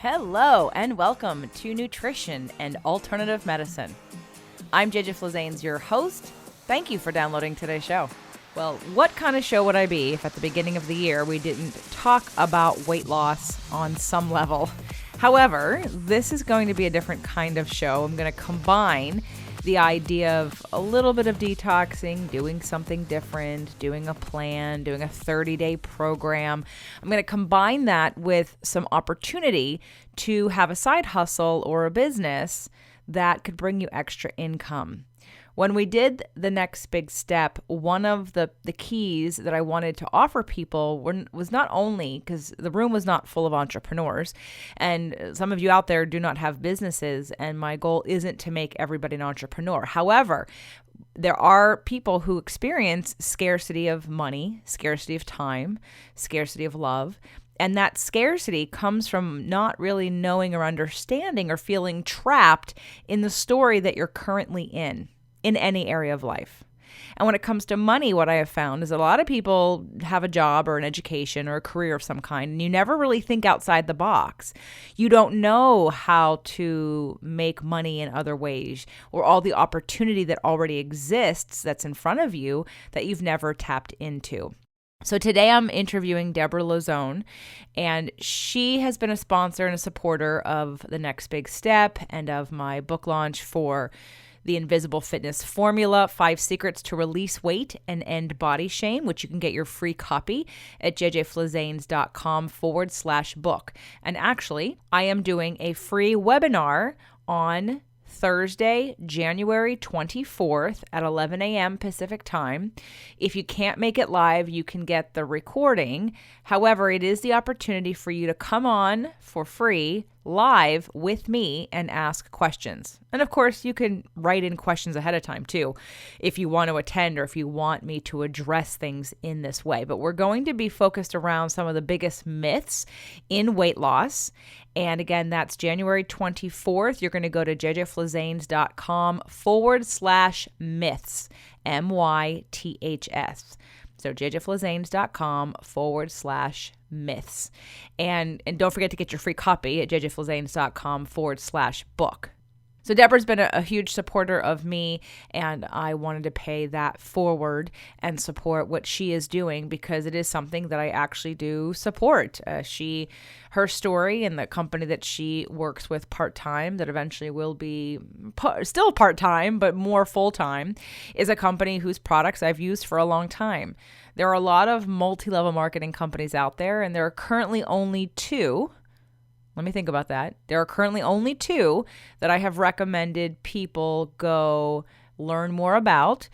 Hello and welcome to Nutrition and Alternative Medicine. I'm Debra Lauzon, your host. Thank you for downloading today's show. Well, what kind of show would I be if at the beginning of the year we didn't talk about weight loss on some level? However, this is going to be a different kind of show. I'm going to combine the idea of a little bit of detoxing, doing something different, doing a plan, doing a 30-day program. I'm going to combine that with some opportunity to have a side hustle or a business that could bring you extra income. When we did the next big step, one of the keys that I wanted to offer people was not only, because the room was not full of entrepreneurs, and some of you out there do not have businesses, and my goal isn't to make everybody an entrepreneur. However, there are people who experience scarcity of money, scarcity of time, scarcity of love. And that scarcity comes from not really knowing or understanding or feeling trapped in the story that you're currently in any area of life. And when it comes to money, what I have found is that a lot of people have a job or an education or a career of some kind, and you never really think outside the box. You don't know how to make money in other ways, or all the opportunity that already exists that's in front of you that you've never tapped into. So today I'm interviewing Debra Lauzon, and she has been a sponsor and a supporter of The Next Big Step and of my book launch for The Invisible Fitness Formula, 5 Secrets to Release Weight and End Body Shame, which you can get your free copy at jjflazanes.com/book. And actually, I am doing a free webinar on Thursday, January 24th at 11 a.m. Pacific time. If you can't make it live, you can get the recording. However, it is the opportunity for you to come on for free live with me and ask questions. And of course, you can write in questions ahead of time too, if you want to attend or if you want me to address things in this way. But we're going to be focused around some of the biggest myths in weight loss. And again, that's January 24th. You're going to go to jjflazanes.com/myths, MYTHS. So jjflazanes.com/myths. And don't forget to get your free copy at jjflazanes.com/book. So Debra's been a huge supporter of me, and I wanted to pay that forward and support what she is doing because it is something that I actually do support. Her story and the company that she works with part-time, that eventually will be still part-time, but more full-time, is a company whose products I've used for a long time. There are a lot of multi-level marketing companies out there, and there are currently only 2. Let me think about that. There are currently only 2 that I have recommended people go learn more about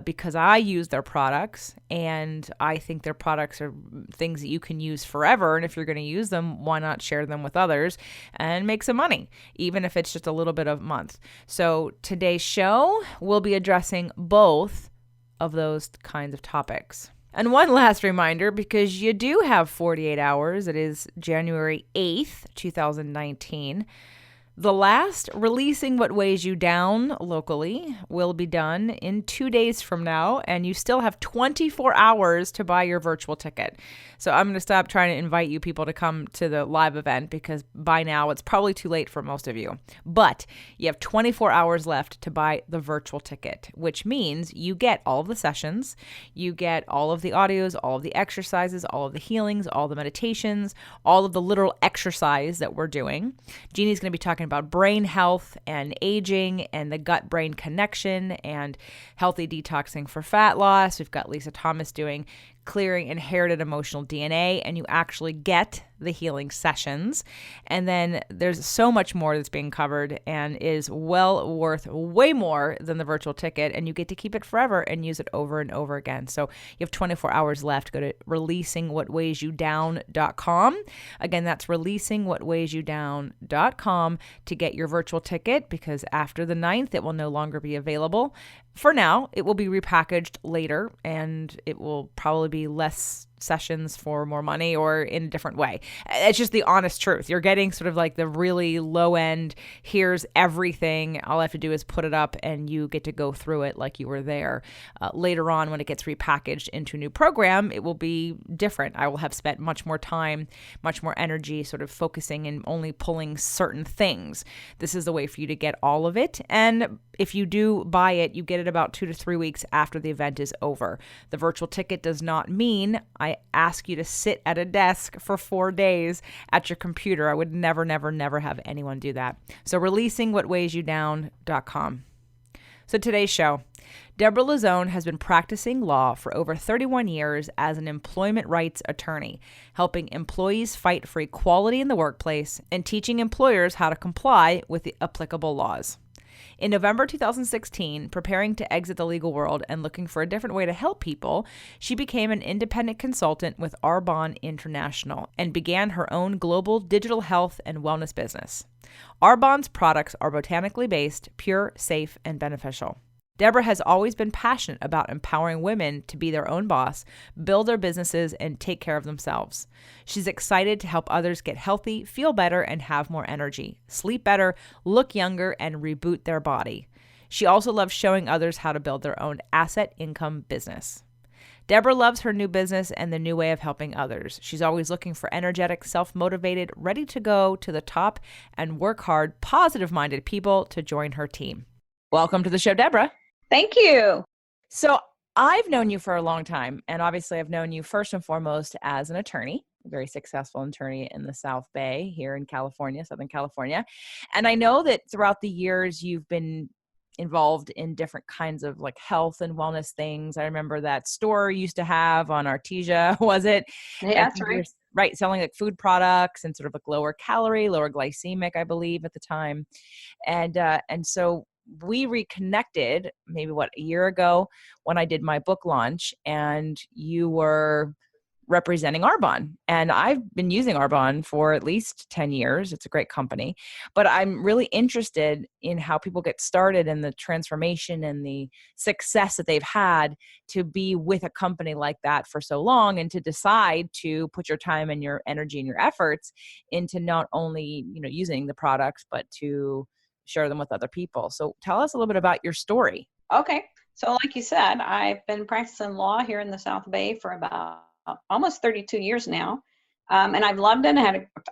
because I use their products, and I think their products are things that you can use forever. And if you're going to use them, why not share them with others and make some money, even if it's just a little bit a month? So today's show will be addressing both of those kinds of topics. And one last reminder, because you do have 48 hours, it is January 8th, 2019. The last Releasing What Weighs You Down locally will be done in 2 days from now, and you still have 24 hours to buy your virtual ticket. So I'm going to stop trying to invite you people to come to the live event because by now it's probably too late for most of you. But you have 24 hours left to buy the virtual ticket, which means you get all of the sessions, you get all of the audios, all of the exercises, all of the healings, all the meditations, all of the literal exercise that we're doing. Jeannie's going to be talking about brain health and aging and the gut-brain connection and healthy detoxing for fat loss. We've got Lisa Thomas doing clearing inherited emotional DNA, and you actually get the healing sessions. And then there's so much more that's being covered and is well worth way more than the virtual ticket, and you get to keep it forever and use it over and over again. So you have 24 hours left. Go to releasingwhatweighsyoudown.com. Again, that's releasingwhatweighsyoudown.com to get your virtual ticket, because after the 9th, it will no longer be available. For now, it will be repackaged later, and it will probably be less sessions for more money or in a different way. It's just the honest truth. You're getting sort of like the really low end, here's everything. All I have to do is put it up and you get to go through it like you were there. Later on, when it gets repackaged into a new program, it will be different. I will have spent much more time, much more energy sort of focusing and only pulling certain things. This is the way for you to get all of it. And if you do buy it, you get it about 2 to 3 weeks after the event is over. The virtual ticket does not mean I ask you to sit at a desk for 4 days at your computer. I would never, never, never have anyone do that. So releasingwhatweighsyoudown.com. So today's show, Debra Lauzon has been practicing law for over 31 years as an employment rights attorney, helping employees fight for equality in the workplace and teaching employers how to comply with the applicable laws. In November 2016, preparing to exit the legal world and looking for a different way to help people, she became an independent consultant with Arbonne International and began her own global digital health and wellness business. Arbonne's products are botanically based, pure, safe, and beneficial. Debra has always been passionate about empowering women to be their own boss, build their businesses, and take care of themselves. She's excited to help others get healthy, feel better, and have more energy, sleep better, look younger, and reboot their body. She also loves showing others how to build their own asset income business. Debra loves her new business and the new way of helping others. She's always looking for energetic, self-motivated, ready to go to the top and work hard, positive-minded people to join her team. Welcome to the show, Debra. Thank you. So I've known you for a long time, and obviously I've known you first and foremost as an attorney, a very successful attorney in the South Bay here in California, Southern California. And I know that throughout the years you've been involved in different kinds of like health and wellness things. I remember that store you used to have on Artesia, was it? Yeah, that's right. Right, selling like food products and sort of like lower calorie, lower glycemic, I believe at the time. And so we reconnected maybe a year ago when I did my book launch, and you were representing Arbonne. And I've been using Arbonne for at least 10 years. It's a great company, but I'm really interested in how people get started and the transformation and the success that they've had to be with a company like that for so long, and to decide to put your time and your energy and your efforts into not only, using the products, but to share them with other people. So tell us a little bit about your story. Okay. So like you said, I've been practicing law here in the South Bay for about almost 32 years now. And I've loved it.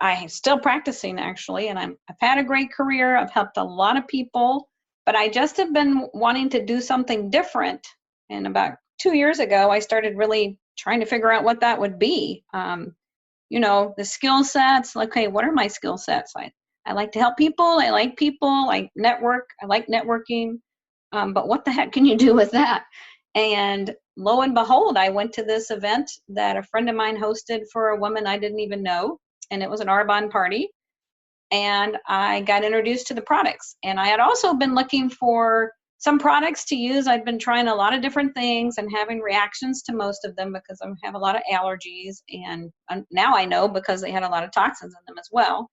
I'm still practicing actually, and I've had a great career. I've helped a lot of people, but I just have been wanting to do something different. And about 2 years ago, I started really trying to figure out what that would be. The skill sets, like, okay, what are my skill sets? I like to help people. I like people. I network. I like networking. But what the heck can you do with that? And lo and behold, I went to this event that a friend of mine hosted for a woman I didn't even know. And it was an Arbonne party. And I got introduced to the products. And I had also been looking for some products to use. I'd been trying a lot of different things and having reactions to most of them because I have a lot of allergies. And now I know because they had a lot of toxins in them as well.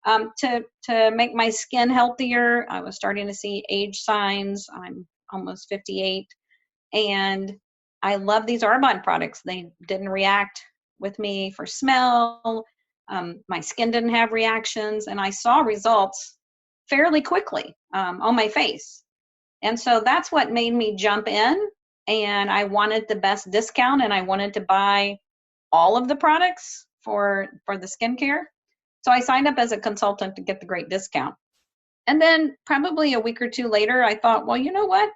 To make my skin healthier. I was starting to see age signs. I'm almost 58. And I love these Arbonne products. They didn't react with me for smell. My skin didn't have reactions. And I saw results fairly quickly on my face. And so that's what made me jump in. And I wanted the best discount. And I wanted to buy all of the products for the skincare. So I signed up as a consultant to get the great discount. And then probably a week or two later, I thought, well, you know what?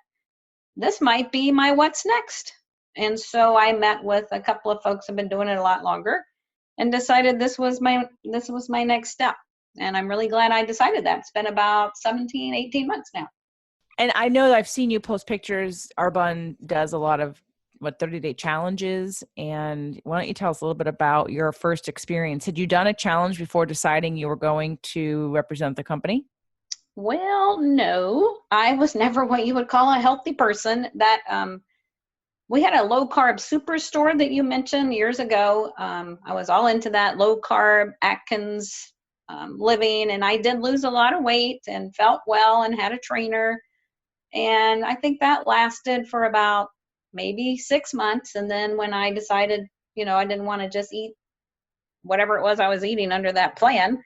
This might be my what's next. And so I met with a couple of folks who have been doing it a lot longer and decided this was my next step. And I'm really glad I decided that. It's been about 17, 18 months now. And I know that I've seen you post pictures. Arbonne does a lot of 30-day challenges. And why don't you tell us a little bit about your first experience? Had you done a challenge before deciding you were going to represent the company? Well, no, I was never what you would call a healthy person. We had a low carb superstore that you mentioned years ago. I was all into that low carb Atkins living, and I did lose a lot of weight and felt well and had a trainer. And I think that lasted for about maybe 6 months. And then when I decided I didn't want to just eat whatever it was I was eating under that plan.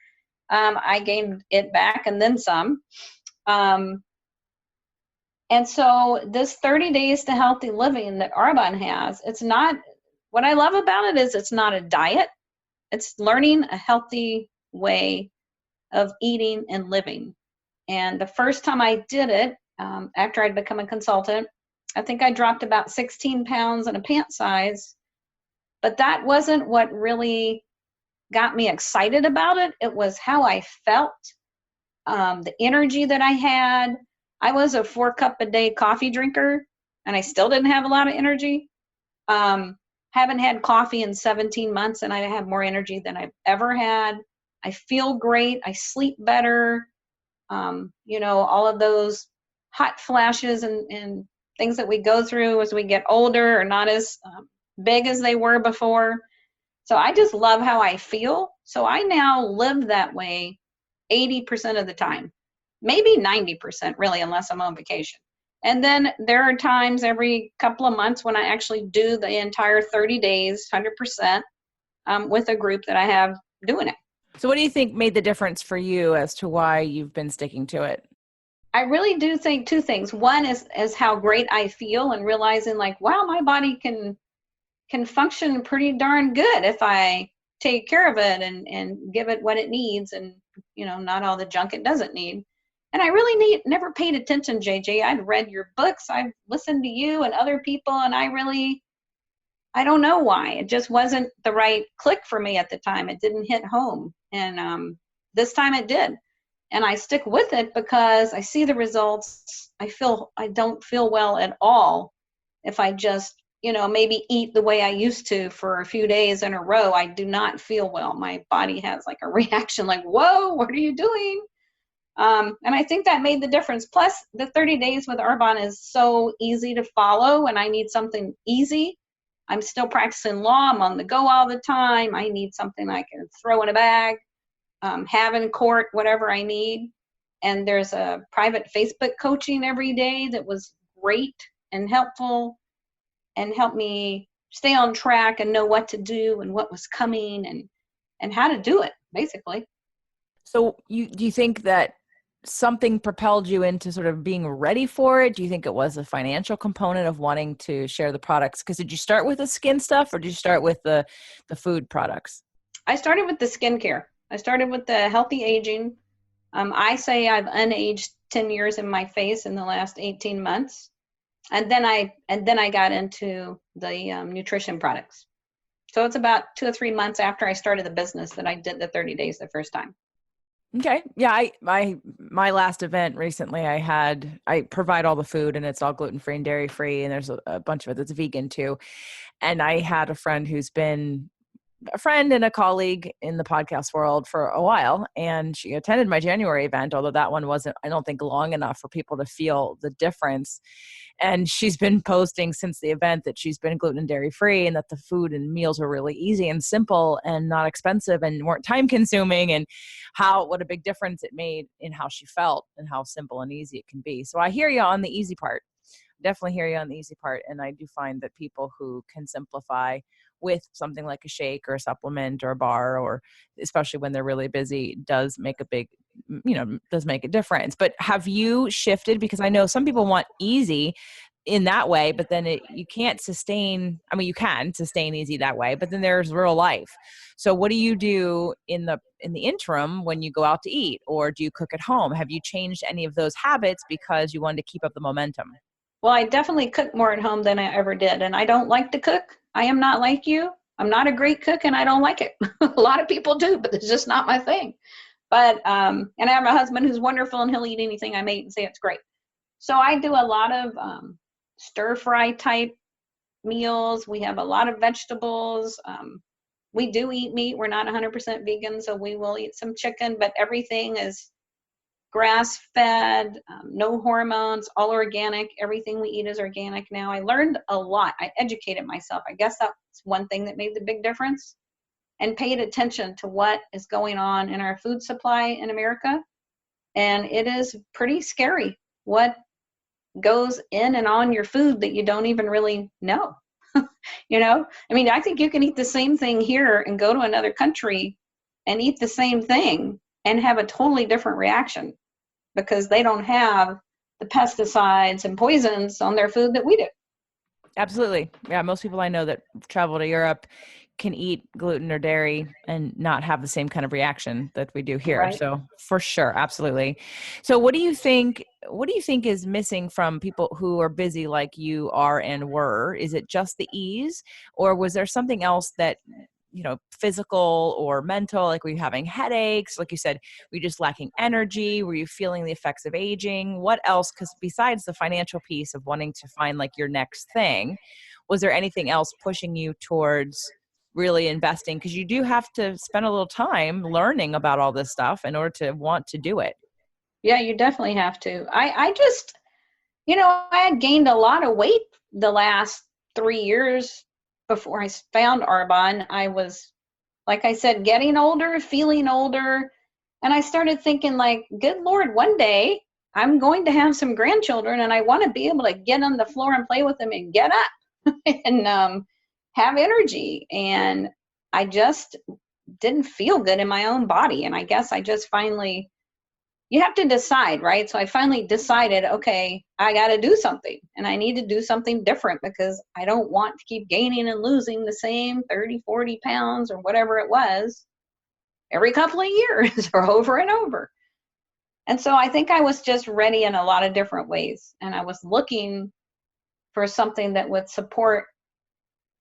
I gained it back and then some. And so this 30 days to healthy living that Arbonne has, it's not, what I love about it is it's not a diet. It's learning a healthy way of eating and living. And the first time I did it, after I'd become a consultant, I think I dropped about 16 pounds in a pant size, but that wasn't what really got me excited about it. It was how I felt, the energy that I had. I was a 4-cup-a-day coffee drinker, and I still didn't have a lot of energy. Haven't had coffee in 17 months, and I have more energy than I've ever had. I feel great. I sleep better. All of those hot flashes and things that we go through as we get older are not as big as they were before. So I just love how I feel. So I now live that way 80% of the time, maybe 90% really, unless I'm on vacation. And then there are times every couple of months when I actually do the entire 30 days, 100%, with a group that I have doing it. So what do you think made the difference for you as to why you've been sticking to it? I really do think two things. One is how great I feel and realizing like, wow, my body can function pretty darn good if I take care of it and give it what it needs and, not all the junk it doesn't need. And I really never paid attention, JJ. I'd read your books. I've listened to you and other people, and I don't know why. It just wasn't the right click for me at the time. It didn't hit home. And this time it did. And I stick with it because I see the results. I don't feel well at all if I just, maybe eat the way I used to for a few days in a row. I do not feel well. My body has like a reaction like, whoa, what are you doing? And I think that made the difference. Plus, the 30 days with Arbonne is so easy to follow, and I need something easy. I'm still practicing law. I'm on the go all the time. I need something I can throw in a bag, have in court, whatever I need. And there's a private Facebook coaching every day that was great and helpful and helped me stay on track and know what to do and what was coming and how to do it, basically. So do you think that something propelled you into sort of being ready for it? Do you think it was a financial component of wanting to share the products? Because did you start with the skin stuff or did you start with the food products? I started with the skincare. I started with the healthy aging. I say I've unaged 10 years in my face in the last 18 months. And then I got into the nutrition products. So it's about 2 or 3 months after I started the business that I did the 30 days the first time. Okay. Yeah. My last event recently, I provide all the food and it's all gluten-free and dairy-free. And there's a bunch of it that's vegan too. And I had a friend who's been a friend and a colleague in the podcast world for a while. And she attended my January event, although that one wasn't, I don't think, long enough for people to feel the difference. And she's been posting since the event that she's been gluten and dairy free and that the food and meals were really easy and simple and not expensive and weren't time consuming, and what a big difference it made in how she felt and how simple and easy it can be. So I hear you on the easy part. Definitely hear you on the easy part. And I do find that people who can simplify with something like a shake or a supplement or a bar, or especially when they're really busy, does make a difference. But have you shifted? Because I know some people want easy in that way, but then you can't sustain. I mean, you can sustain easy that way, but then there's real life. So what do you do in the interim when you go out to eat, or do you cook at home? Have you changed any of those habits because you wanted to keep up the momentum? Well, I definitely cook more at home than I ever did. And I don't like to cook. I am not like you. I'm not a great cook and I don't like it. A lot of people do, but it's just not my thing. But, and I have a husband who's wonderful and he'll eat anything I make and say it's great. So I do a lot of stir fry type meals. We have a lot of vegetables. We do eat meat. We're not 100% vegan, so we will eat some chicken, but everything is grass-fed, no hormones, all organic. Everything we eat is organic now. I learned a lot. I educated myself. I guess that's one thing that made the big difference, and paid attention to what is going on in our food supply in America. And it is pretty scary what goes in and on your food that you don't even really know. I mean, I think you can eat the same thing here and go to another country and eat the same thing and have a totally different reaction because they don't have the pesticides and poisons on their food that we do. Absolutely. Yeah, most people I know that travel to Europe can eat gluten or dairy and not have the same kind of reaction that we do here. Right. So for sure, absolutely. So what do you think is missing from people who are busy like you are and were? Is it just the ease, or was there something else that, physical or mental, like were you having headaches? Like you said, were you just lacking energy? Were you feeling the effects of aging? What else? Because besides the financial piece of wanting to find like your next thing, was there anything else pushing you towards really investing? Because you do have to spend a little time learning about all this stuff in order to want to do it. Yeah, you definitely have to. I just, I had gained a lot of weight the last 3 years before I found Arbonne. I was, like I said, getting older, feeling older. And I started thinking, like, good Lord, one day I'm going to have some grandchildren and I want to be able to get on the floor and play with them and get up and have energy. And I just didn't feel good in my own body. And I guess I just finally, you have to decide, right? So I finally decided, okay, I got to do something and I need to do something different because I don't want to keep gaining and losing the same 30, 40 pounds or whatever it was every couple of years or over and over. And so I think I was just ready in a lot of different ways. And I was looking for something that would support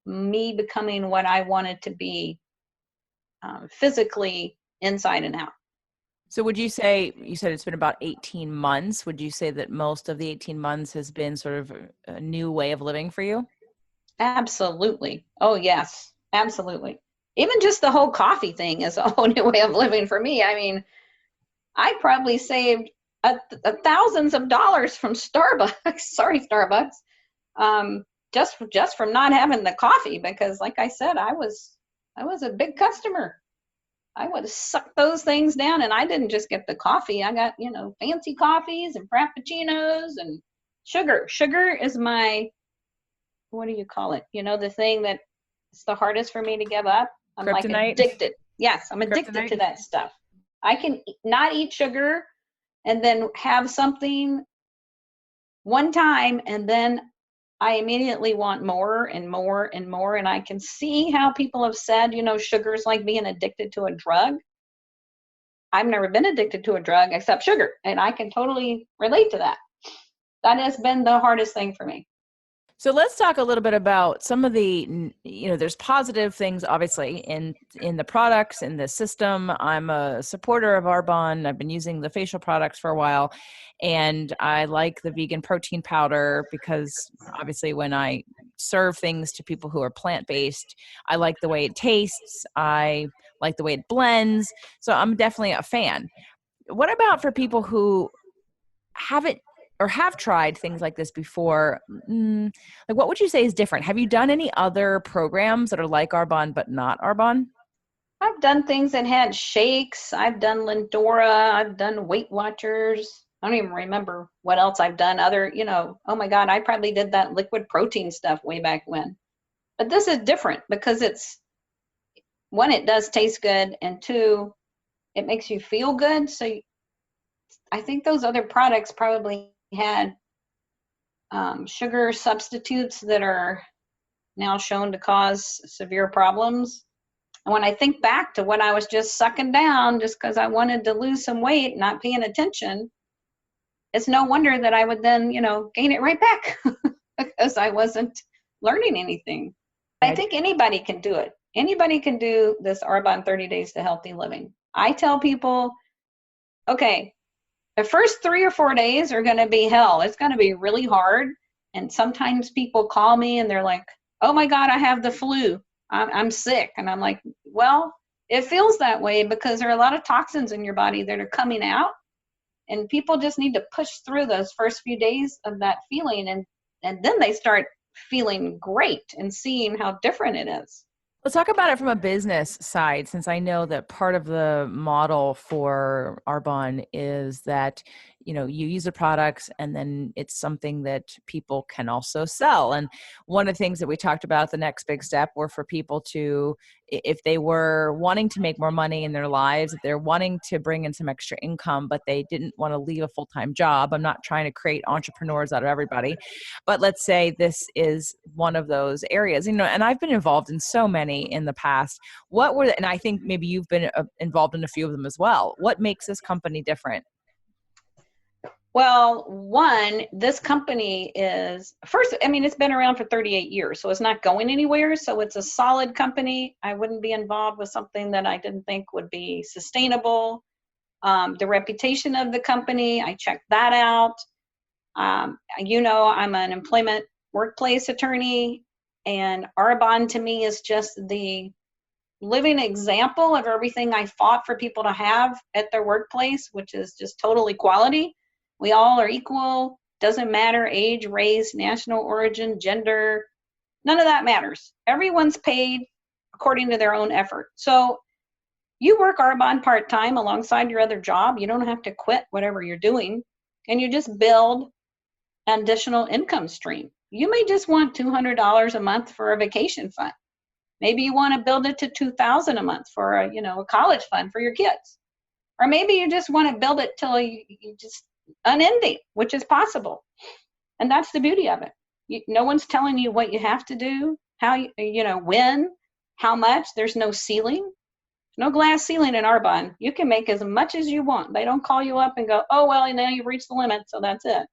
me becoming what I wanted to be physically inside and out. So would you say, you said it's been about 18 months. Would you say that most of the 18 months has been sort of a new way of living for you? Absolutely. Oh, yes, absolutely. Even just the whole coffee thing is a whole new way of living for me. I mean, I probably saved thousands of dollars from Starbucks. Sorry, Starbucks. Just from not having the coffee because, like I said, I was a big customer. I would suck those things down, and I didn't just get the coffee. I got fancy coffees and frappuccinos and sugar. Sugar is my, what do you call it? The thing that is the hardest for me to give up. I'm like Kryptonite? addicted. Yes, I'm addicted to Kryptonite? that stuff. I can not eat sugar and then have something one time and then I immediately want more and more and more. And I can see how people have said, sugar is like being addicted to a drug. I've never been addicted to a drug except sugar. And I can totally relate to that. That has been the hardest thing for me. So let's talk a little bit about some of the, there's positive things obviously in the products, in the system. I'm a supporter of Arbonne. I've been using the facial products for a while, and I like the vegan protein powder because obviously when I serve things to people who are plant-based, I like the way it tastes. I like the way it blends. So I'm definitely a fan. What about for people who haven't or have tried things like this before? Like, what would you say is different? Have you done any other programs that are like Arbonne but not Arbonne? I've done things that had shakes. I've done Lindora. I've done Weight Watchers. I don't even remember what else I've done. Oh my God, I probably did that liquid protein stuff way back when. But this is different because it's, one, it does taste good, and two, it makes you feel good. So I think those other products probably had sugar substitutes that are now shown to cause severe problems. And when I think back to what I was just sucking down just because I wanted to lose some weight, not paying attention, it's no wonder that I would then, gain it right back because I wasn't learning anything. I think anybody can do it. Anybody can do this Arbonne 30 Days to Healthy Living. I tell people, okay, the first 3 or 4 days are going to be hell. It's going to be really hard. And sometimes people call me and they're like, oh my God, I have the flu. I'm sick. And I'm like, well, it feels that way because there are a lot of toxins in your body that are coming out. And people just need to push through those first few days of that feeling. And then they start feeling great and seeing how different it is. Let's talk about it from a business side, since I know that part of the model for Arbonne is that you use the products and then it's something that people can also sell. And one of the things that we talked about, the next big step, were for people to, if they were wanting to make more money in their lives, if they're wanting to bring in some extra income, but they didn't want to leave a full-time job. I'm not trying to create entrepreneurs out of everybody, but let's say this is one of those areas, and I've been involved in so many in the past. And I think maybe you've been involved in a few of them as well. What makes this company different? Well, one, this company is first, I mean, it's been around for 38 years, so it's not going anywhere. So it's a solid company. I wouldn't be involved with something that I didn't think would be sustainable. The reputation of the company, I checked that out. I'm an employment workplace attorney, and Arbonne to me is just the living example of everything I fought for people to have at their workplace, which is just total equality. We all are equal. Doesn't matter age, race, national origin, gender. None of that matters. Everyone's paid according to their own effort. So you work Arbonne part-time alongside your other job. You don't have to quit whatever you're doing, and you just build an additional income stream. You may just want $200 a month for a vacation fund. Maybe you want to build it to $2,000 a month for a college fund for your kids. Or maybe you just want to build it till you just unending, which is possible. And that's the beauty of it. No one's telling you what you have to do, how, when, how much. There's no ceiling, no glass ceiling in Arbonne. You can make as much as you want. They don't call you up and go, oh, well, now you've reached the limit, so that's it.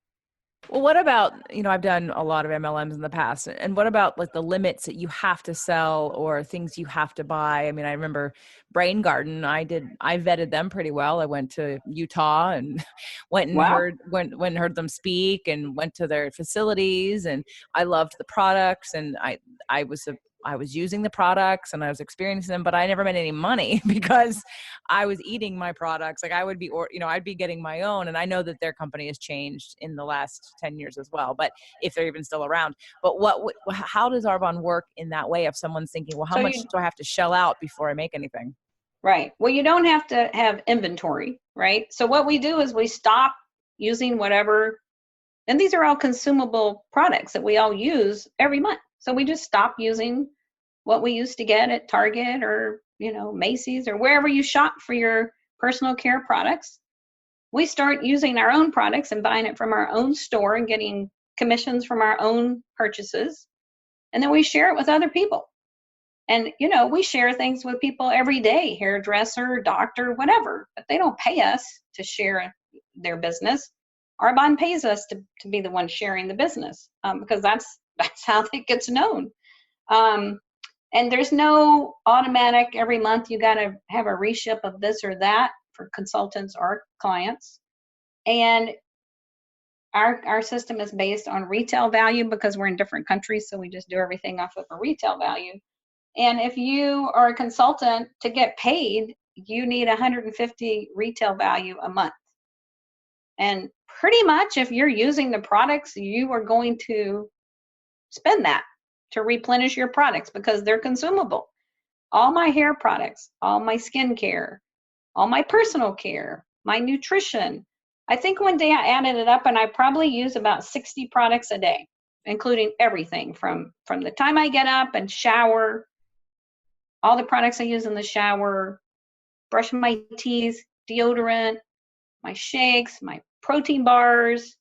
Well, what about, I've done a lot of MLMs in the past, and what about like the limits that you have to sell or things you have to buy? I mean, I remember Brain Garden, I vetted them pretty well. I went to Utah and went and Wow. heard them speak and went to their facilities, and I loved the products, and I was using the products and I was experiencing them, but I never made any money because I was eating my products. Like I would be, I'd be getting my own. And I know that their company has changed in the last 10 years as well, but if they're even still around. But how does Arbonne work in that way if someone's thinking, well, how So much do I have to shell out before I make anything? right. Well, you don't have to have inventory, right? So what we do is we stop using whatever, and these are all consumable products that we all use every month. So we just stop using what we used to get at Target or, Macy's or wherever you shop for your personal care products. We start using our own products and buying it from our own store and getting commissions from our own purchases. And then we share it with other people. And, we share things with people every day, hairdresser, doctor, whatever, but they don't pay us to share their business. Arbonne pays us to be the one sharing the business because that's how it gets known. And there's no automatic every month you got to have a reship of this or that for consultants or clients. And our system is based on retail value because we're in different countries, so we just do everything off of a retail value. And if you are a consultant, to get paid, you need 150 retail value a month. And pretty much if you're using the products, you are going to spend that to replenish your products because they're consumable. All my hair products, all my skincare, all my personal care, my nutrition. I think one day I added it up and I probably use about 60 products a day, including everything from the time I get up and shower, all the products I use in the shower, brush my teeth, deodorant, my shakes, my protein bars,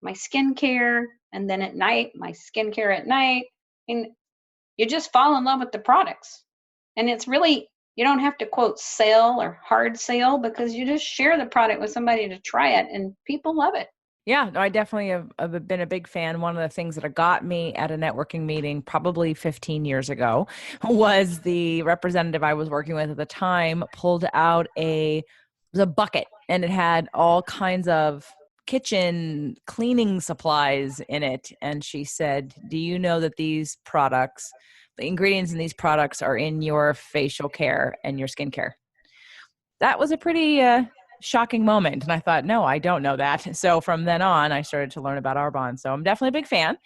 my skincare, and then at night, my skincare at night. And you just fall in love with the products. And it's really, you don't have to quote sell or hard sell because you just share the product with somebody to try it and people love it. Yeah, no, I definitely have been a big fan. One of the things that got me at a networking meeting probably 15 years ago was the representative I was working with at the time pulled out it was a bucket and it had all kinds of kitchen cleaning supplies in it. And she said, do you know that these products, the ingredients in these products are in your facial care and your skincare? That was a pretty shocking moment. And I thought, no, I don't know that. So from then on, I started to learn about Arbonne. So I'm definitely a big fan.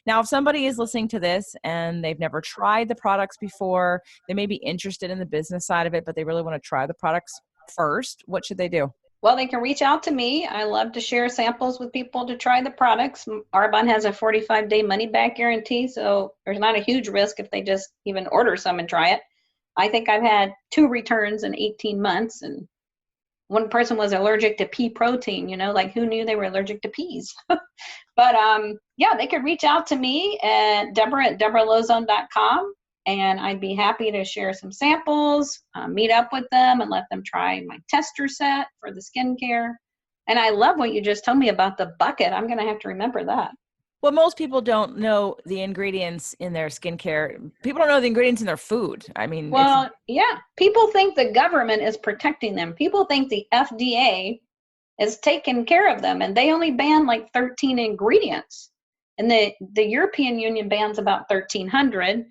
Now, if somebody is listening to this and they've never tried the products before, they may be interested in the business side of it, but they really want to try the products first, what should they do? Well, they can reach out to me. I love to share samples with people to try the products. Arbonne has a 45-day money-back guarantee, so there's not a huge risk if they just even order some and try it. I think I've had 2 returns in 18 months, and one person was allergic to pea protein, like who knew they were allergic to peas? But yeah, they could reach out to me at Debra@DebraLauzon.com, and I'd be happy to share some samples, meet up with them and let them try my tester set for the skincare. And I love what you just told me about the bucket. I'm going to have to remember that. Well, most people don't know the ingredients in their skincare. People don't know the ingredients in their food. I mean, Well, yeah, people think the government is protecting them. People think the FDA is taking care of them, and they only ban like 13 ingredients. And the European Union bans about 1,300.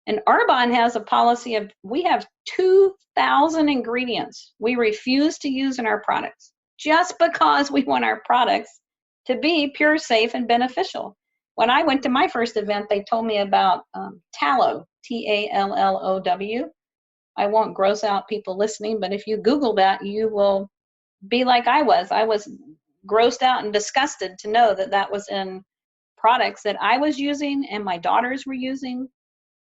And Arbonne has a policy of we have 2,000 ingredients we refuse to use in our products just because we want our products to be pure, safe, and beneficial. When I went to my first event, they told me about tallow, Tallow. I won't gross out people listening, but if you Google that, you will be like I was. I was grossed out and disgusted to know that that was in products that I was using and my daughters were using.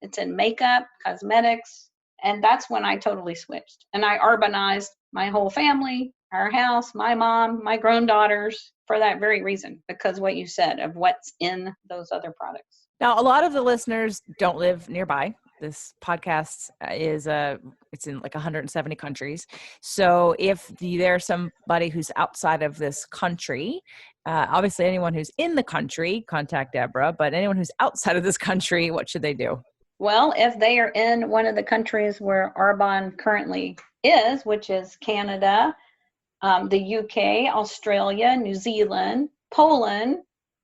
It's in makeup, cosmetics, and that's when I totally switched. And I Arbonized my whole family, our house, my mom, my grown daughters, for that very reason, because what you said of what's in those other products. now a lot of the listeners don't live nearby. This podcast it's in like 170 countries. So if there's somebody who's outside of this country, obviously anyone who's in the country, contact Debra, but anyone who's outside of this country, what should they do? Well, if they are in one of the countries where Arbonne currently is, which is Canada, the UK, Australia, New Zealand, Poland,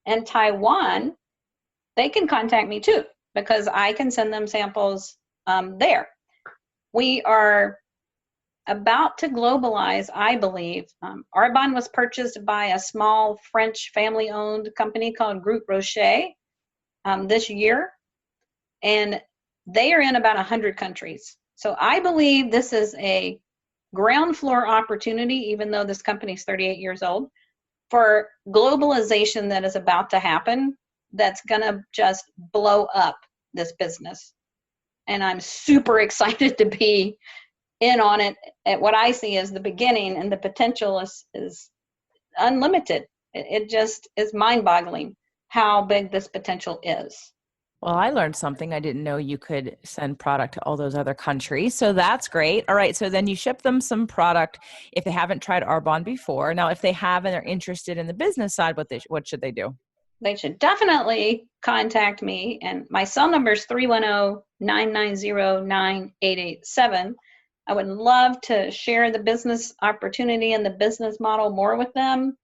and Taiwan, they can contact me too, because I can send them samples there. We are about to globalize, I believe. Arbonne was purchased by a small French family-owned company called Groupe Rocher this year, and they are in about 100 countries. So I believe this is a ground floor opportunity, even though this company is 38 years old, for globalization that is about to happen, that's gonna just blow up this business. And I'm super excited to be in on it at what I see as the beginning, and the potential is unlimited. It just is mind-boggling how big this potential is. Well, I learned something. I didn't know you could send product to all those other countries. So that's great. All right. So then you ship them some product if they haven't tried Arbonne before. Now, if they have and they're interested in the business side, what should they do? They should definitely contact me. And my cell number is 310-990-9887. I would love to share the business opportunity and the business model more with them.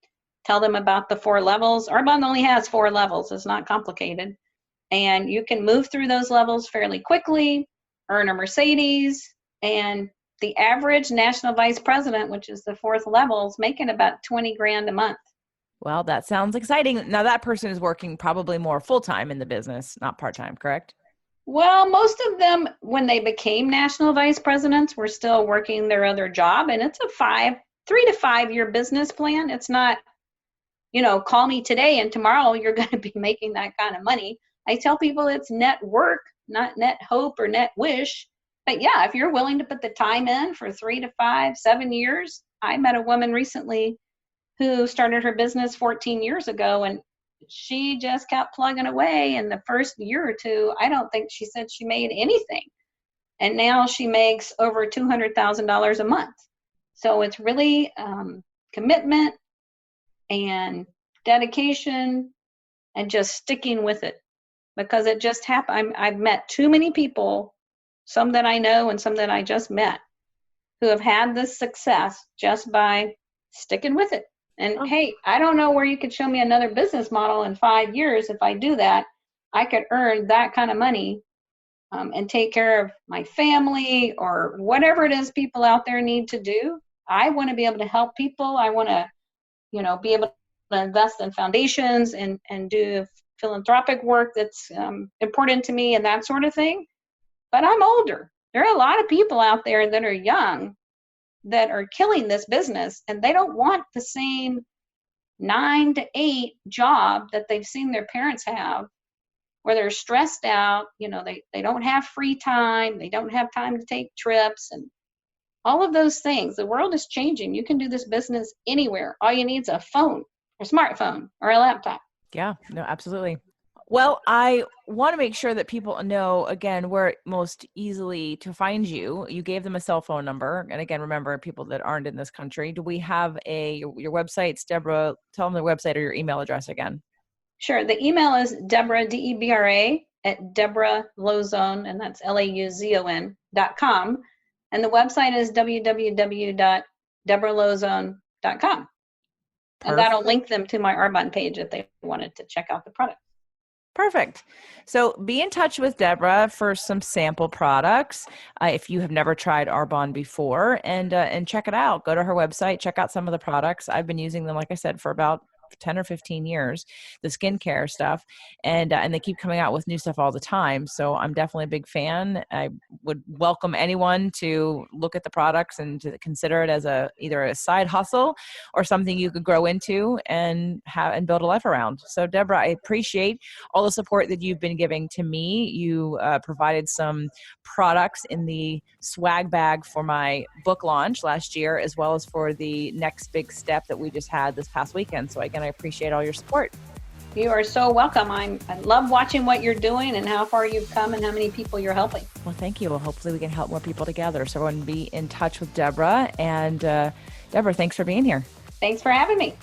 Tell them about the 4 levels. Arbonne only has 4 levels. It's not complicated. And you can move through those levels fairly quickly, earn a Mercedes, and the average national vice president, which is the 4th level, is making about 20 grand a month. Well, that sounds exciting. Now that person is working probably more full-time in the business, not part-time, correct? Well, most of them, when they became national vice presidents, were still working their other job, and it's a 3 to 5 year business plan. It's not, call me today and tomorrow you're going to be making that kind of money. I tell people it's net work, not net hope or net wish. But yeah, if you're willing to put the time in for 3 to 5, 7 years. I met a woman recently who started her business 14 years ago, and she just kept plugging away. In the first year or 2, I don't think she said she made anything. And now she makes over $200,000 a month. So it's really commitment and dedication and just sticking with it. Because it just happened. I've met too many people, some that I know and some that I just met, who have had this success just by sticking with it. And hey, I don't know where you could show me another business model in 5 years. If I do that, I could earn that kind of money and take care of my family or whatever it is people out there need to do. I want to be able to help people. I want to, be able to invest in foundations and do philanthropic work that's important to me and that sort of thing. But I'm older. There are a lot of people out there that are young that are killing this business, and they don't want the same 9 to 8 job that they've seen their parents have, where they're stressed out. They don't have free time, they don't have time to take trips, and all of those things. The world is changing. You can do this business anywhere. All you need is a phone, a smartphone, or a laptop. Yeah, no, absolutely. Well, I want to make sure that people know, again, where most easily to find you. You gave them a cell phone number. And again, remember, people that aren't in this country, do we have your website's Debra, tell them the website or your email address again. Sure. The email is Debra, Debra, at Debra Lauzon, and that's LAUZON.com. And the website is www.DebraLauzon.com. And that'll link them to my Arbonne page if they wanted to check out the product. Perfect. So be in touch with Debra for some sample products if you have never tried Arbonne before, and check it out. Go to her website, check out some of the products. I've been using them, like I said, for about 10 or 15 years, the skincare stuff, and they keep coming out with new stuff all the time. So I'm definitely a big fan. I would welcome anyone to look at the products and to consider it as either a side hustle or something you could grow into and build a life around. So Debra, I appreciate all the support that you've been giving to me. You provided some products in the swag bag for my book launch last year, as well as for the next big step that we just had this past weekend. So again, I appreciate all your support. You are so welcome. I love watching what you're doing and how far you've come and how many people you're helping. Well, thank you. Well, hopefully we can help more people together. So everyone be in touch with Debra. And Debra, thanks for being here. Thanks for having me.